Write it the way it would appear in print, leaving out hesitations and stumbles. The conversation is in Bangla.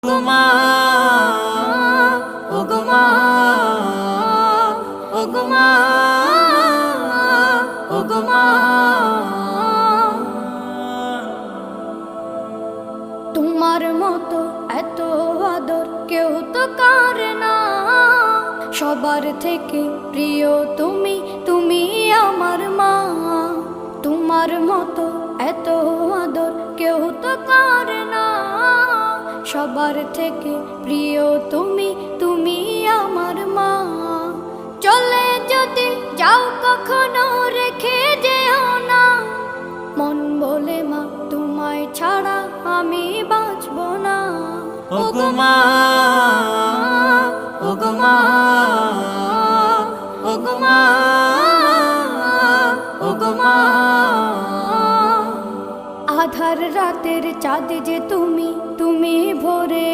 ওগো মা, ওগো মা, ওগো মা। তোমার মতো এত আদর কেউ তো করে না, সবার থেকে প্রিয় তুমি, তুমি আমার মা। তোমার মতো এত আদর কেউ তো করে না, সবার থেকে প্রিয় তুমি, তুমি আমার মা। চলে যদি যাও কখনো রেখে যেও না, মন বলে মা তোমায় ছাড়া আমি বাঁচব না। ওগো মা, ওগো মা, ওগো মা, ওগো মা। আধার রাতের চাঁদ যে তুমি, তুমি ভোরে